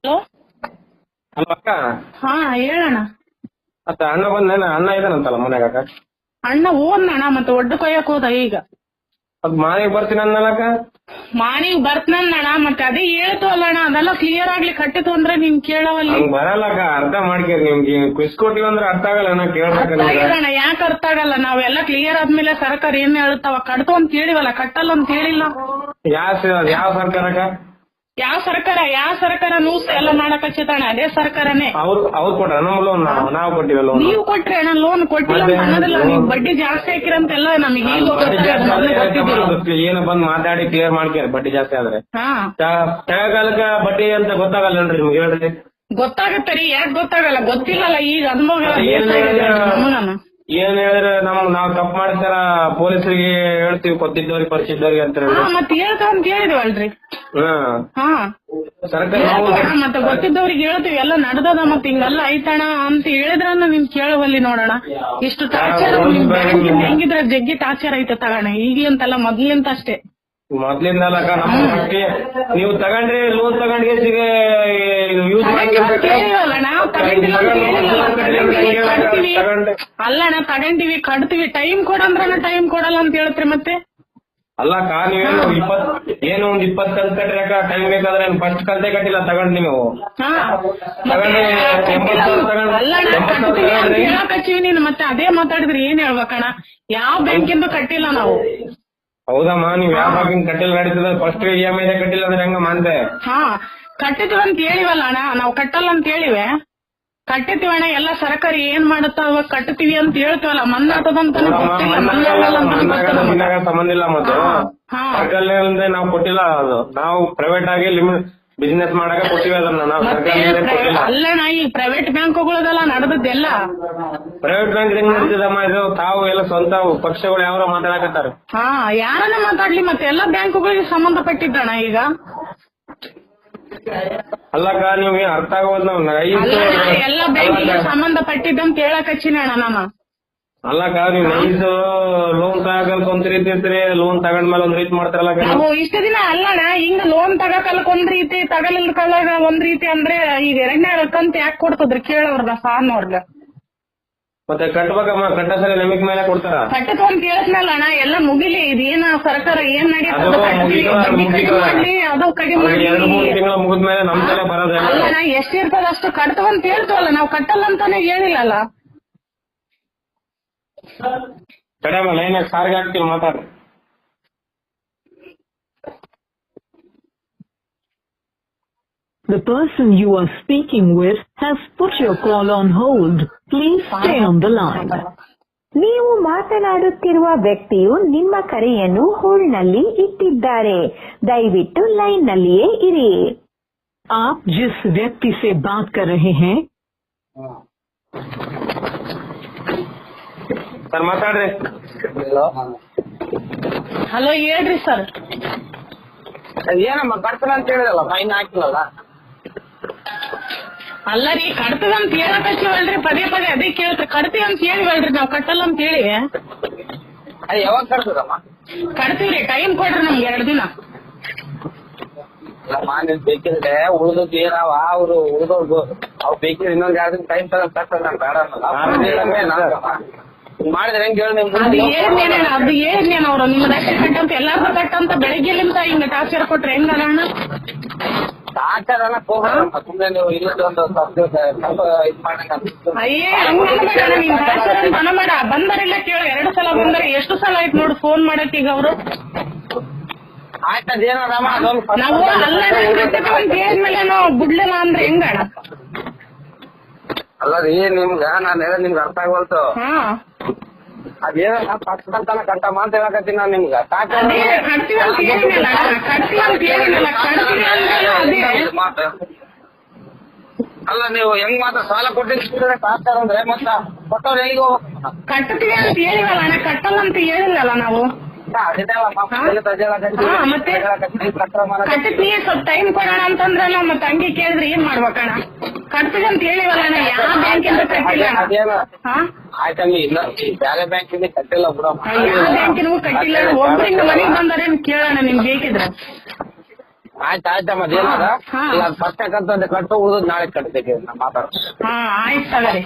Hello. ಅಲ್ಲ ಅಕ್ಕ, ಹಾ ಹೇಳಣ್ಣ. ಮತ್ತ ಅಣ್ಣ ಬಂದ ಅಣ್ಣ ಇದಾನಂತಲ್ಲ ಮನ್ಯಾಗ ಅಕ್ಕ. ಅಣ್ಣ ಹೋದ್ನಣ್ಣ, ಮತ್ತೆ ಒಡ್ಡು ಕೊಯ್ಯಕ್ ಹೋದ ಈಗ. ಅದ್ ಮನೆಗೆ ಬರ್ತೀನಿ ಅನ್ನಲಕ್ಕ. ಮಾನಿಗ್ ಬರ್ತನಣ್ಣ, ಮತ್ತೆ ಅದೇ ಹೇಳ್ತು ಅಲ್ಲಣ್ಣ, ಅದೆಲ್ಲ ಕ್ಲಿಯರ್ ಆಗ್ಲಿ ಕಟ್ಟಿತು ಅಂದ್ರೆ ನಿಮ್ ಕೇಳವಲ್ಲಿ. ಹಂಗ್ ಬರಲ್ಲಕ್ಕ, ಅರ್ಥ ಮಾಡ್ಕೇರಿ. ನಿಮ್ಗೆ ಕೊಟ್ಟಿವ್ ಅಂದ್ರೆ ಅರ್ಥ ಆಗಲ್ಲ ಅಣ್ಣ, ಕೇಳ್ಬೇಕಣ್ಣ. ಯಾಕೆ ಅರ್ಥ ಆಗಲ್ಲ? ನಾವೆಲ್ಲ ಕ್ಲಿಯರ್ ಆದ್ಮೇಲೆ ಸರ್ಕಾರ ಏನ್ ಹೇಳ್ತಾವ? ಕಟ್ತು ಅಂತ ಹೇಳಿವಲ್ಲ, ಕಟ್ಟಲ್ಲ ಅಂತ ಹೇಳಿಲ್ಲ. ಯಾವ ಸರ್ಕಾರ ಅಕ್ಕ? ಯಾವ ಸರ್ಕಾರ ನೂಸ್ ಎಲ್ಲ ಮಾಡಕ್ ಹಚ್ಚತಣ್ಣ? ಅದೇ ಸರ್ಕಾರನೇ. ಅವ್ರು ಕೊಟ್ರ ನಮ್ಮ ಲೋನ್? ನಾವು ಕೊಟ್ಟಿವಲ್ಲ ಲೋನ್. ನೀವು ಕೊಟ್ರೆ ಅಣ್ಣ, ಲೋನ್ ಕೊಟ್ಟಿಲ್ಲ ಅಂತ ಅನ್ನೋದಿಲ್ಲ. ನೀವು ಬಡ್ಡಿ ಜಾಸ್ತಿ ಹಾಕಿರಂತೆಲ್ಲ ನಮಗೆ ಈಗ ಏನು ಬಂದ್ ಮಾತಾಡಿ ಕ್ಲಿಯರ್ ಮಾಡ್ಕೇರಿ. ಬಡ್ಡಿ ಜಾಸ್ತಿ ಆದ್ರೆ ತಗಕಾಲಕ್ಕ ಬಡ್ಡಿ ಅಂತ ಗೊತ್ತಾಗಲ್ಲನ್ರಿ ನಿಮ್ಗೆ? ಹೇಳ್ರಿ. ಗೊತ್ತಾಗತ್ತರಿ, ಯಾಕೆ ಗೊತ್ತಾಗಲ್ಲ? ಗೊತ್ತಿಲ್ಲಲ್ಲ, ಈಗ ಅನುಭವ. ಏನ್ ಹೇಳಿದ್ರೆ ನಾವ್ ತಪ್ಪು ಮಾಡಿಸ್ತಾರ, ಪೊಲೀಸರಿಗೆ ಹೇಳ್ತೀವಿ, ಗೊತ್ತಿದ್ದವ್ರಿಗೆ ಪರಿಚಿದ್ದವ್ರಿಗೆ ಅಂತ ಹೇಳಿ. ಮತ್ತೆ ಹೇಳ್ತಾವ ಅಂತ ಹೇಳಿದ್ವಲ್ರಿ. ಹಾ ಸರ್ಕಾರ ಮತ್ತೆ ಗೊತ್ತಿದ್ದವ್ರಿಗೆ ಹೇಳ್ತೀವಿ, ಎಲ್ಲ ನಡ್ದದ ಮತ್ತೆ ಹಿಂಗೆಲ್ಲ ಐತಣ ಅಂತ ಹೇಳಿದ್ರನ್ನ ನಿಮ್ ಕೇಳವಲ್ಲಿ. ನೋಡೋಣ, ಇಷ್ಟು ಟಾರ್ಚರ್ ಹೆಂಗಿದ್ರ ಜಗ್ಗಿ ಟಾರ್ಚರ್ ಐತೆ ತಗೋಣ. ಈಗ್ಲಿಂತಲ್ಲ, ಮೊದ್ಲಿಂತ ಅಷ್ಟೇ. ಮೊದ್ಲಿಂದಲ್ಲ ನೀವು ತಗೊಂಡ್ರಿ, ಲೋನ್ ತಗೊಂಡ್ಗೆ ಯೂಸ್ ಅಲ್ಲಣ್ಣ, ತಗೊಂಡಿವಿ, ಕಟ್ತೀವಿ, ಟೈಮ್ ಕೊಡಂದ್ರಣ್ಣ ಟೈಮ್ ಕೊಡಲ್ಲ ಅಂತ ಹೇಳ್ತ್ರಿ ಮತ್ತೆ. ಅಲ್ಲಕ್ಕ, ನೀವೇನು ಏನು ಒಂದ್ 20 ಕಂತ್ ಕಟ್ರಿ ಅಕ್ಕ, ಟೈಮ್ ಬೇಕಾದ್ರೆ ಫಸ್ಟ್ ಕಂತೆ ಕಟ್ಟಿಲ್ಲ ತಗೊಂಡ್ ನೀವು ಹಚ್ಚಿವಿ. ನೀನು ಮತ್ತೆ ಅದೇ ಮಾತಾಡಿದ್ರಿ ಏನ್ ಹೇಳ್ಬೇಕಣ್ಣ? ಯಾವ ಬ್ಯಾಂಕಿಂದು ಕಟ್ಟಿಲ್ಲ ನಾವು. ಹೌದಮ್ಮ, ನೀವ್ ಯಾವ ಬ್ಯಾಂಕಿಂಗ್ ಕಟ್ಟಿಲ್ಲ ನಡೀತದ? ಫಸ್ಟ್ EMI ಕಟ್ಟಿಲ್ಲ ಅಂದ್ರೆ ಹೆಂಗ ಮಂದೆ? ಕಟ್ಟಿದ್ವಿ ಅಂತ ಹೇಳಿವಲ್ಲ ಅಣ್ಣ, ನಾವು ಕಟ್ಟಲ್ಲ ಅಂತ ಹೇಳಿವೆ. ಕಟ್ಟಿತೀವಿ ಅಣ್ಣ, ಎಲ್ಲ ಸರ್ಕಾರ ಏನ್ ಮಾಡುತ್ತ ಅವಾಗ ಕಟ್ಟತೀವಿ ಅಂತ ಹೇಳ್ತೀವಲ್ಲ. ಮನ್ನಾತದಂತ ಸಂಬಂಧ ಇಲ್ಲ. ಮತ್ತು ಸರ್ಕಾರ ನಾವು ಕೊಟ್ಟಿಲ್ಲ. ಅದು ನಾವು ಪ್ರೈವೇಟ್ ಆಗಿ ಬಿಸಿನೆಸ್ ಮಾಡಕ ಕೊಟ್ಟಿವಿ ಅದನ್ನ. ನಾವು ಸರ್ಕಾರ ಅಲ್ಲಣ್ಣ, ಈ ಪ್ರೈವೇಟ್ ಬ್ಯಾಂಕ್ಗಳದೆಲ್ಲ ನಡೆದದ್ದೆಲ್ಲ. ಪ್ರೈವೇಟ್ ಬ್ಯಾಂಕ್ ಹೆಂಗ್ ನಡೀತದಮ್ಮ? ಇದು ತಾವು ಎಲ್ಲ ಸ್ವಂತ ಪಕ್ಷಗಳು ಯಾವ ಮಾತಾಡಕತ್ತಾರ? ಯಾರನ್ನ ಮಾತಾಡ್ಲಿ, ಮತ್ತೆ ಎಲ್ಲಾ ಬ್ಯಾಂಕುಗಳಿಗೆ ಸಂಬಂಧಪಟ್ಟಿದ್ದಣ್ಣ ಈಗ. ಅಲ್ಲಕ್ಕ, ನೀವು ಅರ್ಥ ಆಗೋದ್ ಎಲ್ಲ ಬ್ಯಾಂಕಿಗೆ ಸಂಬಂಧಪಟ್ಟಿದ್ದಂತ ಹೇಳಕ್ ಹಚ್ಚಿನ ಅಣ್ಣ ನಾನು. ಅಲ್ಲಕ್ಕ, ನೀವು ನೈಸ್ ಲೋನ್ ತಗೋಕ್ ಒಂದ್ ರೀತಿ ಇರ್ತೀರಿ, ಲೋನ್ ತಗೊಂಡ್ಮೇಲೆ ಒಂದ್ ರೀತಿ ಮಾಡ್ತಾರಲ್ಲ. ಇಷ್ಟ ದಿನ ಅಲ್ಲಣ್ಣ, ಹಿಂಗ ಲೋನ್ ತಗೋಕಲ್ಕ್ ಒಂದ್ ರೀತಿ, ತಗಲಿಲ್ಕಲ್ಲಾಗ ಒಂದ್ ರೀತಿ ಅಂದ್ರೆ ಈಗ 2ನೇ ಕಂತ ಯಾಕೆ ಕೊಡ್ತದ್ರಿ ಕೇಳೋರ್ಗ, ಸಾನವ್ರಗ? ಮತ್ತೆ ಕಟ್ಬೇಕಮ್ಮ, ಕಟ್ಟ ಸರಿ ನಂಬಿಕೆ ಮೇಲೆ ಕೊಡ್ತಾರ. ಕಟ್ಟತ್ ಅಂತ ಕೇಳಿದ್ಮೇಲೆ ಅಣ್ಣ ಎಲ್ಲ ಮುಗಿಲಿ. ಇದೇನ ಸರ್ಕಾರ ಏನ್ ನಡೀತದೆ ಅದು ಕಡಿಮೆ ಮುಗಿದ್ಮೇಲೆ ನಮ್ದೆಲ್ಲ ಬರೋದಿಲ್ಲ. ಅಲ್ಲಣ್ಣ, ಎಷ್ಟಿರ್ತದ ಅಷ್ಟು ಕಟ್ತವಂತ ಹೇಳ್ತವಲ್ಲ, ನಾವು ಕಟ್ಟಲ್ಲ ಅಂತಾನೆ ಹೇಳಿಲ್ಲಲ್ಲ. ಕಡಿಮೆ ಲೈನ್ ಸಾರಿಗೆ ಹಾಕ್ತೀವಿ, ಮಾತಾಡ್ರಿ. The person you are speaking with has put your call on hold. Please stay on the line. ನೀವು ಮಾತನಾಡುತ್ತಿರುವ ವ್ಯಕ್ತಿಯು ನಿಮ್ಮ ಕರೆಯನ್ನು ಹೋಲ್ಡ್ನಲ್ಲಿ ಇಟ್ಟಿದ್ದಾರೆ. ದಯವಿಟ್ಟು ಲೈನ್ನಲ್ಲಿಯೇ ಇರಿ. आप जिस व्यक्ति से बात कर रहे हैं ಸರ್ ಮಾತಾಡ್ರಿ. ಹಲೋ, ಹೇಳ್ರಿ ಸರ್. ಏನಮ್ಮ ಕಟ್ತಾರ ಅಂತ ಹೇಳಿದಲ್ಲ, ಫೈನ್ ಹಾಕಿಲ್ಲಲ್ಲ? ಅಲ್ಲ ರೀ, ಕಟ್ತದಂತ ಹೇಳಕ್ ಹಚ್ಚಿವಲ್ರಿ, ಪದೇ ಪದೇ ಅದೇ ಕೇಳ್ರಿ. ಕಟ್ತೀವಿ ಅಂತ ಹೇಳಿವಲ್ರಿ, ನಾವು ಕಟ್ಟಲ್ಲ ಅಂತ ಹೇಳಿವಿ. ಯಾವಾಗ ಕಟ್ತದಮ್ಮ? ಕಟ್ತೀವ್ರಿ, ಟೈಮ್ ಕೊಡ್ರಿ ನಮ್ಗೆ 2 ದಿನ. ಬೇಕಿದ್ರೆ ಉಳಿದಕ್ಕೆ ಏನಾವ ಅವ್ರು ಉಳಿದವ್ರು ಅವ್ರು ಬೇಕಿದ್ರೆ ಇನ್ನೊಂದ್ 2 ದಿನ ಟೈಮ್ ತಗೊಂಡ್ ಕಟ್ತಾರೆ. ನಾನು ಬೇಡ ಮಾಡಿದ್ರೆ ಹೆಂಗ್ ಹೇಳಿ? ಅದು ಹೇಳಿದ್ನೇನ ಅವ್ರು ನಿಮ್ಮ ರೇಷನ್ ಕಟ್ಟಂತ ಎಲ್ಲಾರ್ಗು ಕಟ್ಟಂತ ಬೆಳಗ್ಗೆಲಿಂದ ಹಿಂಗ ಟಾರ್ಚರ್ ಕೊಟ್ರೆ ಹೆಂಗಣ್ಣ? ಸುಮ್ನೆ ನೀವು ಇಲ್ಲೊಂದು ಅಯ್ಯೇ, ಹಂಗಬೇಡ, ನೀನ್ ಟಾರ್ಚರ್ ಅಂತ ಅನಬೇಡ. ಬಂದರಿಲ್ಲ ಕೇಳ, 2 ಸಲ ಬಂದರೆ. ಎಷ್ಟು ಸಲ ಆಯ್ತು ನೋಡು ಫೋನ್ ಮಾಡಕ್ ಈಗ ಅವರು. ನಾವು ಅಲ್ಲ ಹೇಳಿದ್ಮೇಲೆ ನಾವು ಬಿಡ್ಲಿಲ್ಲ ಅಂದ್ರೆ ಹೆಂಗಣ? ಅಲ್ಲ ರೀ, ನಾನು ಹೇಳ ನಿಮ್ಗೆ ಅರ್ಥ ಆಗವಲ್ತು. ಅದೇನ ಪಕ್ಕಂತನ ಕಟ್ಟಮ್ಮ ಅಂತ ಹೇಳಕತ್ತೀನಿ ನಾನು ನಿಮ್ಗ. ಅಲ್ಲ, ನೀವು ಹೆಂಗ್ ಮಾತ್ರ ಸಾಲ ಕೊಟ್ಟಿದ್ರೆ ಕಾಡ್ತಾರ ಅಂದ್ರೆ ಮತ್ತ ಕೊಟ್ಟವ್ರು ಎಲ್ಲಿಗೆ ಹೋಗ್ಬೇಕು? ಕಟ್ತೀವಿ ಅಂತ ಹೇಳಿವಲ್ಲ ಅಣ್ಣ, ಕಟ್ಟಲ್ಲ ಅಂತ ಹೇಳಿಲ್ಲಲ್ಲ ನಾವು. ಮತ್ತೆ ಕಟ್ಟತೀವಿ, ಸ್ವಲ್ಪ ಟೈಮ್ ಕೊಡೋಣ ಅಂತಂದ್ರಲ್ಲ, ಮತ್ತೆ ಹಂಗೆ ಕೇಳಿದ್ರೆ ಏನ್ ಮಾಡ್ಬೇಕಣ್ಣ? ಕಟ್ತೀವಿ ಅಂತ ಹೇಳಿವಲ್ಲ ಅಣ್ಣ, ಯಾವ ಬ್ಯಾಂಕಿಂದ ಕಟ್ಟಿಲ್ಲ. ಆಯ್ತಂಗಿ, ಇಲ್ಲ ಬೇರೆ ಬ್ಯಾಂಕಿಂದ ಕಟ್ಟಿಲ್ಲ ಬಿಡ. ಯಾವ ಬ್ಯಾಂಕಿನೂ ಕಟ್ಟಿಲ್ಲ. ಒಬ್ಬರಿಂದ ಮನೆಗೆ ಬಂದರೆ ಕೇಳೋಣ ನಿಮ್ಗೆ ಬೇಕಿದ್ರೆ. ಆಯ್ತಮ್ಮ ಅದೇನದ ಹಾ. ಫಸ್ಟ್ ಕಟ್ಟು ಉಳಿದ್ ನಾಳೆ ಕಟ್ತೀವಿ ನಾ ಮಾತಾಡ್ತೀನಿ. ಹಾ ಆಯ್ತು ತಗರಿ.